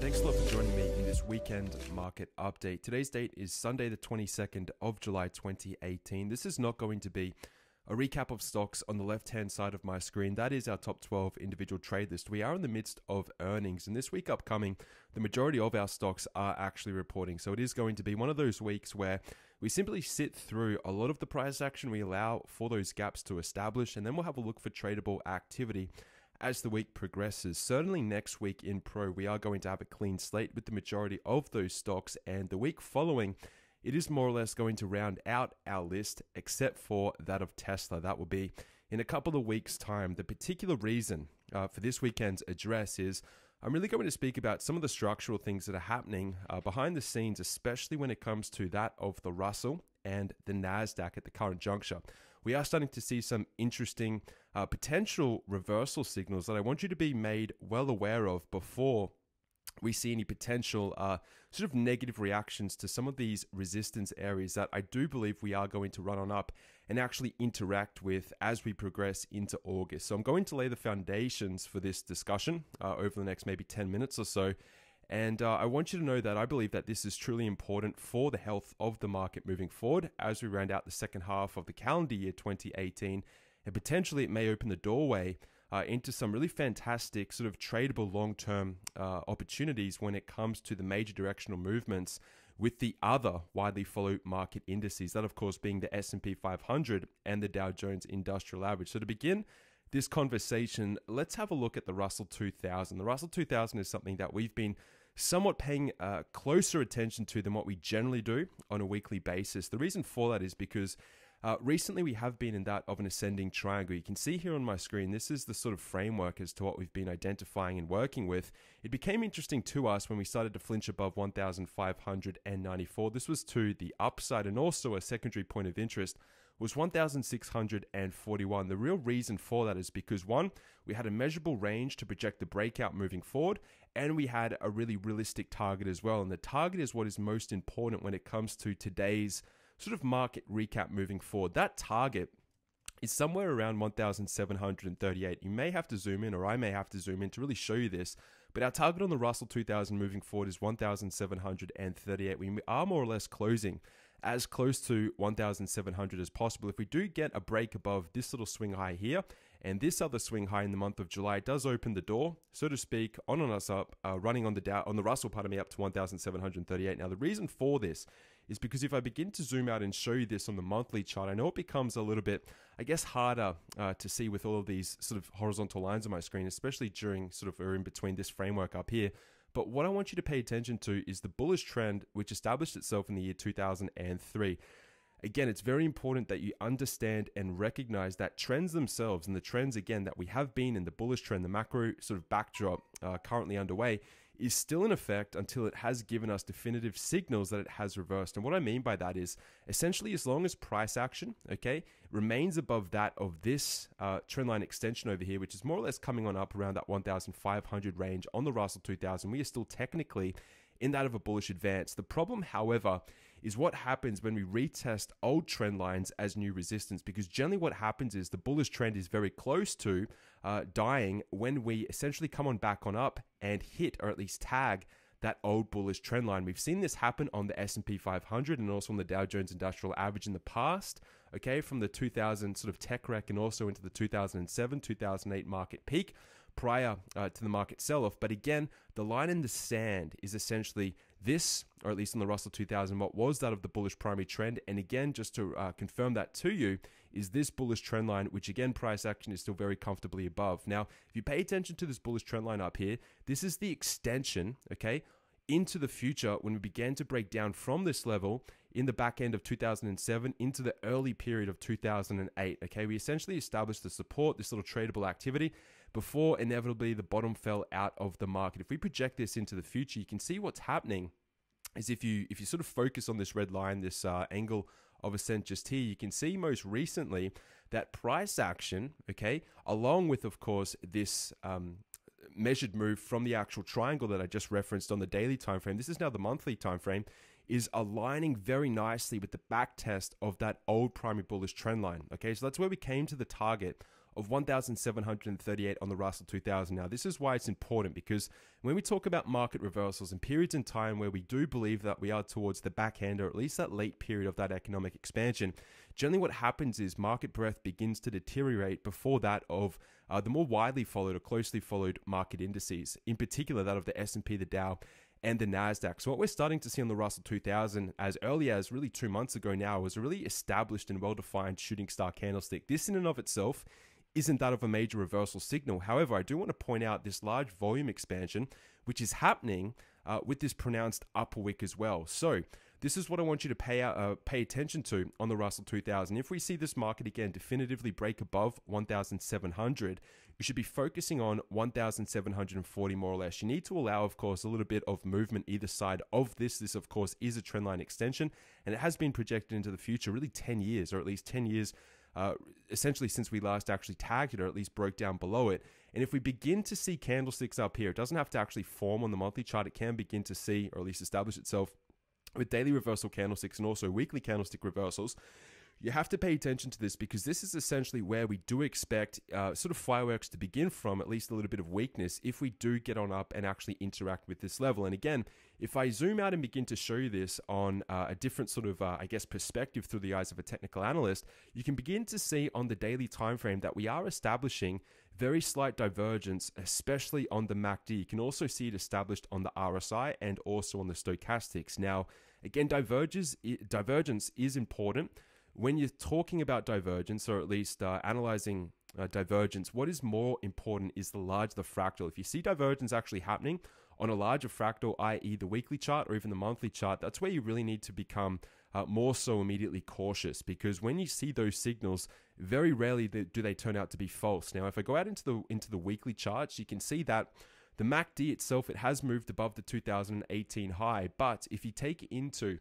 Thanks a lot for joining me in this weekend market update. Today's date is Sunday, the 22nd of July, 2018. This is not going to be a recap of stocks on the left-hand side of my screen. That is our top 12 individual trade list. We are in the midst of earnings, and this week upcoming, the majority of our stocks are actually reporting. So it is going to be one of those weeks where we simply sit through a lot of the price action we allow for those gaps to establish, and then we'll have a look for tradable activity as the week progresses. Certainly next week in Pro, we are going to have a clean slate with the majority of those stocks, and the week following, it is more or less going to round out our list, except for that of Tesla. That will be in a couple of weeks' time. The particular reason for this weekend's address is I'm really going to speak about some of the structural things that are happening behind the scenes, especially when it comes to that of the Russell and the NASDAQ at the current juncture. We are starting to see some interesting potential reversal signals that I want you to be made well aware of before we see any potential sort of negative reactions to some of these resistance areas that I do believe we are going to run on up and actually interact with as we progress into August. So I'm going to lay the foundations for this discussion over the next maybe 10 minutes or so. And I want you to know that I believe that this is truly important for the health of the market moving forward as we round out the second half of the calendar year 2018. And potentially it may open the doorway into some really fantastic sort of tradable long-term opportunities when it comes to the major directional movements with the other widely followed market indices. That, of course, being the S&P 500 and the Dow Jones Industrial Average. So to begin this conversation, let's have a look at the Russell 2000. The Russell 2000 is something that we've been somewhat paying closer attention to than what we generally do on a weekly basis. The reason for that is because recently we have been in that of an ascending triangle. You can see here on my screen, this is the sort of framework as to what we've been identifying and working with. It became interesting to us when we started to flinch above 1,594. This was to the upside, and also a secondary point of interest was 1,641. The real reason for that is because, one, we had a measurable range to project the breakout moving forward, and we had a really realistic target as well. And the target is what is most important when it comes to today's sort of market recap moving forward. That target is somewhere around 1,738. You may have to zoom in, or I may have to zoom in to really show you this, but our target on the Russell 2000 moving forward is 1,738. We are more or less closing as close to 1,700 as possible. If we do get a break above this little swing high here and this other swing high in the month of July, it does open the door, so to speak, on us up, running on the Russell, up to 1,738. Now, the reason for this is because if I begin to zoom out and show you this on the monthly chart, I know it becomes a little bit, I guess, harder to see with all of these sort of horizontal lines on my screen, especially during sort of or in between this framework up here. But what I want you to pay attention to is the bullish trend which established itself in the year 2003. Again, it's very important that you understand and recognize that trends themselves, and the trends, again, that we have been in the bullish trend, the macro sort of backdrop currently underway, is still in effect until it has given us definitive signals that it has reversed. And what I mean by that is essentially as long as price action, okay, remains above that of this trendline extension over here, which is more or less coming on up around that 1,500 range on the Russell 2000, we are still technically in that of a bullish advance. The problem, however, is what happens when we retest old trend lines as new resistance, because generally what happens is the bullish trend is very close to dying when we essentially come on back on up and hit, or at least tag, that old bullish trend line. We've seen this happen on the S&P 500 and also on the Dow Jones Industrial Average in the past, okay, from the 2000 sort of tech wreck and also into the 2007, 2008 market peak prior to the market sell-off. But again, the line in the sand is essentially this, or at least on the Russell 2000, what was that of the bullish primary trend. And again, just to confirm that to you, is this bullish trend line, which again, price action is still very comfortably above. Now, if you pay attention to this bullish trend line up here, this is the extension, okay, into the future when we began to break down from this level in the back end of 2007 into the early period of 2008. Okay, we essentially established the support, this little tradable activity, before inevitably the bottom fell out of the market. If we project this into the future, you can see what's happening is if you sort of focus on this red line, this angle of ascent just here, you can see most recently that price action, okay, along with, of course, this measured move from the actual triangle that I just referenced on the daily time frame. This is now the monthly time frame, is aligning very nicely with the back test of that old primary bullish trend line. Okay, so that's where we came to the target of 1,738 on the Russell 2000. Now, this is why it's important, because when we talk about market reversals and periods in time where we do believe that we are towards the back end, or at least that late period of that economic expansion, generally what happens is market breadth begins to deteriorate before that of the more widely followed or closely followed market indices, in particular that of the S&P, the Dow, and the NASDAQ. So what we're starting to see on the Russell 2000 as early as really 2 months ago now was a really established and well-defined shooting star candlestick. This in and of itself isn't that of a major reversal signal. However, I do want to point out this large volume expansion, which is happening with this pronounced upper wick as well. So this is what I want you to pay attention to on the Russell 2000. If we see this market again definitively break above 1,700, you should be focusing on 1,740 more or less. You need to allow, of course, a little bit of movement either side of this. This, of course, is a trendline extension, and it has been projected into the future, really 10 years, or at least 10 years essentially since we last actually tagged it, or at least broke down below it. And if we begin to see candlesticks up here, it doesn't have to actually form on the monthly chart. It can begin to see, or at least establish itself with daily reversal candlesticks and also weekly candlestick reversals. You have to pay attention to this, because this is essentially where we do expect sort of fireworks to begin from, at least a little bit of weakness, if we do get on up and actually interact with this level. And again, if I zoom out and begin to show you this on a different sort of, I guess, perspective through the eyes of a technical analyst, you can begin to see on the daily time frame that we are establishing very slight divergence, especially on the MACD. You can also see it established on the RSI and also on the stochastics. Now, again, divergence is important. When you're talking about divergence, or at least analyzing divergence, what is more important is the larger the fractal. If you see divergence actually happening on a larger fractal, i.e. the weekly chart or even the monthly chart, that's where you really need to become more so immediately cautious, because when you see those signals, very rarely do they turn out to be false. Now, if I go out into the weekly charts, you can see that the MACD itself, it has moved above the 2018 high, but if you take into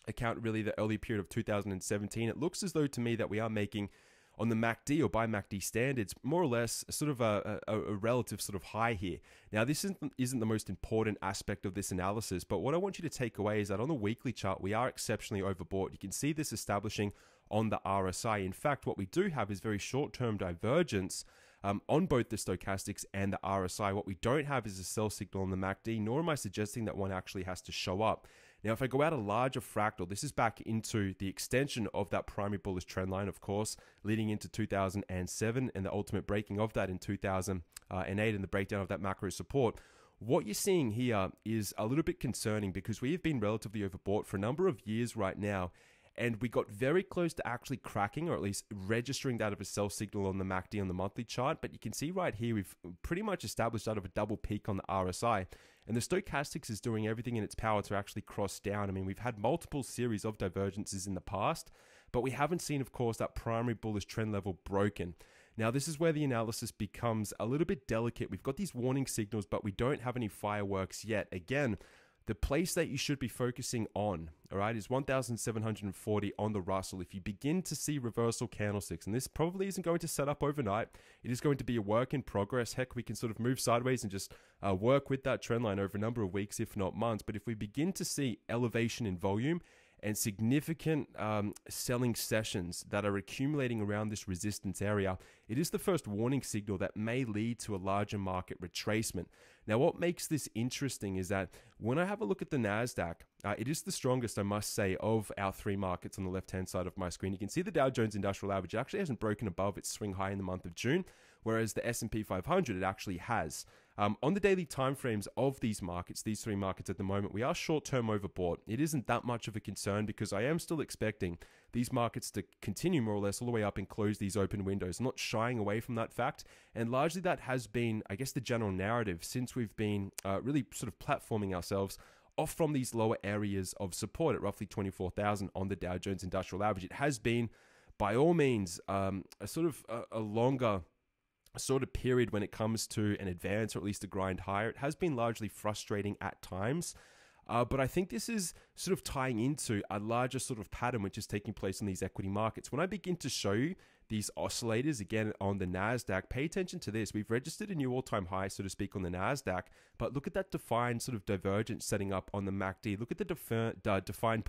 account really the early period of 2017, it looks as though to me that we are making on the MACD, or by MACD standards, more or less sort of a relative sort of high here. Now, this isn't the most important aspect of this analysis, but what I want you to take away is that on the weekly chart, we are exceptionally overbought. You can see this establishing on the RSI. In fact, what we do have is very short-term divergence on both the stochastics and the RSI. What we don't have is a sell signal on the MACD, nor am I suggesting that one actually has to show up. Now, if I go out a larger fractal, this is back into the extension of that primary bullish trend line, of course, leading into 2007 and the ultimate breaking of that in 2008 and the breakdown of that macro support. What you're seeing here is a little bit concerning, because we have been relatively overbought for a number of years right now. And we got very close to actually cracking, or at least registering that of a sell signal on the MACD on the monthly chart. But you can see right here, we've pretty much established out of a double peak on the RSI. And the stochastics is doing everything in its power to actually cross down. I mean, we've had multiple series of divergences in the past, but we haven't seen, of course, that primary bullish trend level broken. Now, this is where the analysis becomes a little bit delicate. We've got these warning signals, but we don't have any fireworks yet. Again, the place that you should be focusing on, all right, is 1,740 on the Russell. If you begin to see reversal candlesticks, and this probably isn't going to set up overnight, it is going to be a work in progress. Heck, we can sort of move sideways and just work with that trend line over a number of weeks, if not months. But if we begin to see elevation in volume and significant selling sessions that are accumulating around this resistance area, it is the first warning signal that may lead to a larger market retracement. Now, what makes this interesting is that when I have a look at the NASDAQ, it is the strongest, I must say, of our three markets on the left-hand side of my screen. You can see the Dow Jones Industrial Average actually hasn't broken above its swing high in the month of June, whereas the S&P 500, it actually has. On the daily timeframes of these markets, these three markets at the moment, we are short-term overbought. It isn't that much of a concern, because I am still expecting these markets to continue more or less all the way up and close these open windows. I'm not shying away from that fact, and largely that has been, I guess, the general narrative since we've been really sort of platforming ourselves off from these lower areas of support at roughly 24,000 on the Dow Jones Industrial Average. It has been, by all means, a sort of a longer sort of period when it comes to an advance, or at least a grind higher. It has been largely frustrating at times, but I think this is sort of tying into a larger sort of pattern which is taking place in these equity markets. When I begin to show you these oscillators again on the NASDAQ. Pay attention to this. We've registered a new all-time high, so to speak, on the NASDAQ, but look at that defined sort of divergence setting up on the MACD. Look at the defined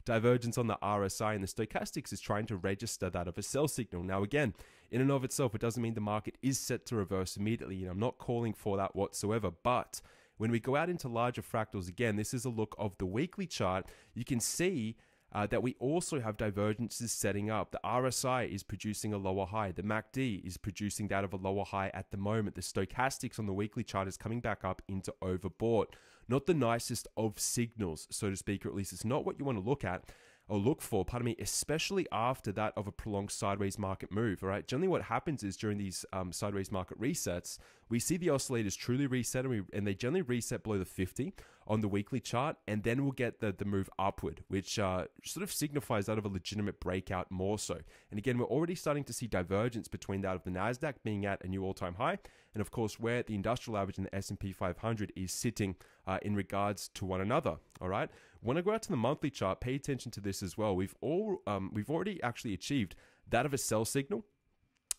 divergence on the RSI, and the stochastics is trying to register that of a sell signal. Now, again, in and of itself, it doesn't mean the market is set to reverse immediately. I'm not calling for that whatsoever, but when we go out into larger fractals, again, this is a look of the weekly chart. You can see that we also have divergences setting up. The RSI is producing a lower high. The MACD is producing that of a lower high at the moment. The stochastics on the weekly chart is coming back up into overbought. Not the nicest of signals, so to speak, or at least it's not what you want to look at or look for, especially after that of a prolonged sideways market move, all right? Generally what happens is during these sideways market resets, we see the oscillators truly reset, and they generally reset below the 50 on the weekly chart, and then we'll get the move upward, which sort of signifies that of a legitimate breakout more so. And again, we're already starting to see divergence between that of the NASDAQ being at a new all-time high, and of course where the industrial average and the S&P 500 is sitting in regards to one another, all right? When I go out to the monthly chart, pay attention to this as well. We've already actually achieved that of a sell signal.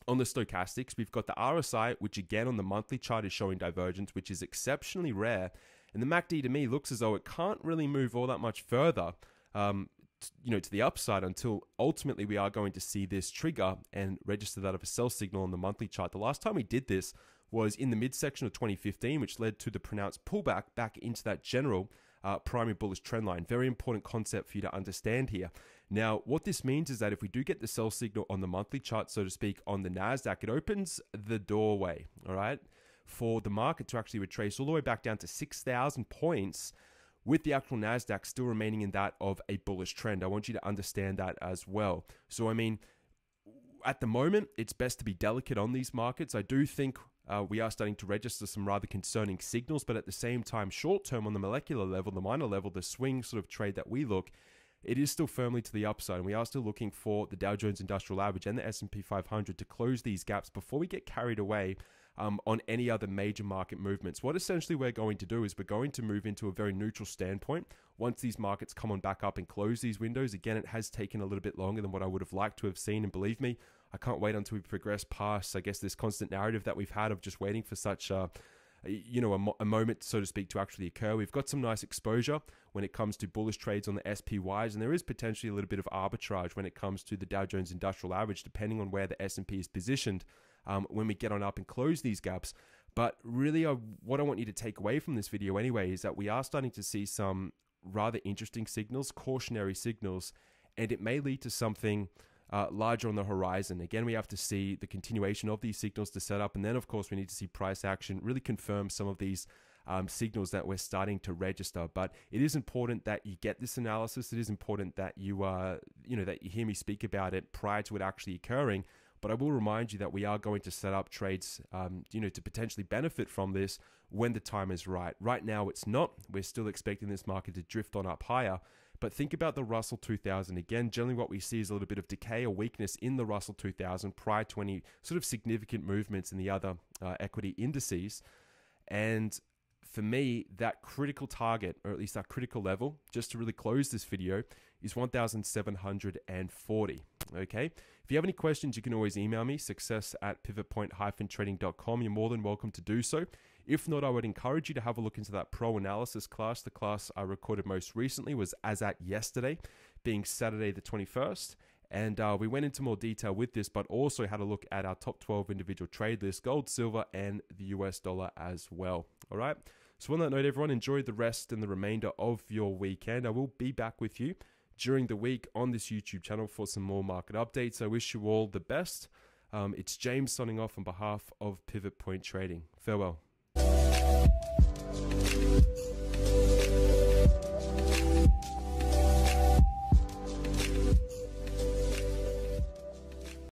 On the stochastics, we've got the RSI, which again on the monthly chart is showing divergence, which is exceptionally rare. And the MACD to me looks as though it can't really move all that much further, to the upside until ultimately we are going to see this trigger and register that of a sell signal on the monthly chart. The last time we did this was in the midsection of 2015, which led to the pronounced pullback back into that general primary bullish trend line. Very important concept for you to understand here. Now, what this means is that if we do get the sell signal on the monthly chart, so to speak, on the NASDAQ, it opens the doorway, all right, for the market to actually retrace all the way back down to 6,000 points, with the actual NASDAQ still remaining in that of a bullish trend. I want you to understand that as well. So, at the moment, it's best to be delicate on these markets. I do think we are starting to register some rather concerning signals, but at the same time, short term on the molecular level, the minor level, the swing sort of trade that we look, it is still firmly to the upside, and we are still looking for the Dow Jones Industrial Average and the S&P 500 to close these gaps before we get carried away on any other major market movements. What essentially we're going to do is we're going to move into a very neutral standpoint once these markets come on back up and close these windows. Again, it has taken a little bit longer than what I would have liked to have seen, and believe me, I can't wait until we progress past, I guess, this constant narrative that we've had of just waiting for such a moment, so to speak, to actually occur. We've got some nice exposure when it comes to bullish trades on the SPYs, and there is potentially a little bit of arbitrage when it comes to the Dow Jones Industrial Average, depending on where the S&P is positioned when we get on up and close these gaps. But really, what I want you to take away from this video anyway is that we are starting to see some rather interesting signals, cautionary signals, and it may lead to something larger on the horizon. Again, we have to see the continuation of these signals to set up, and then of course we need to see price action really confirm some of these signals that we're starting to register. But it is important that you get this analysis. It is important that you that you hear me speak about it prior to it actually occurring. But I will remind you that we are going to set up trades, to potentially benefit from this when the time is right. Right now, it's not. We're still expecting this market to drift on up higher. But think about the Russell 2000. Again, generally what we see is a little bit of decay or weakness in the Russell 2000 prior to any sort of significant movements in the other equity indices. And for me, that critical target, or at least that critical level, just to really close this video, is 1,740. Okay. If you have any questions, you can always email me, success@pivotpoint-trading.com. You're more than welcome to do so. If not, I would encourage you to have a look into that pro analysis class. The class I recorded most recently was as at yesterday, being Saturday the 21st. And we went into more detail with this, but also had a look at our top 12 individual trade list, gold, silver, and the US dollar as well. All right. So on that note, everyone, enjoy the rest and the remainder of your weekend. I will be back with you during the week on this YouTube channel for some more market updates. I wish you all the best. It's James signing off on behalf of Pivot Point Trading. Farewell.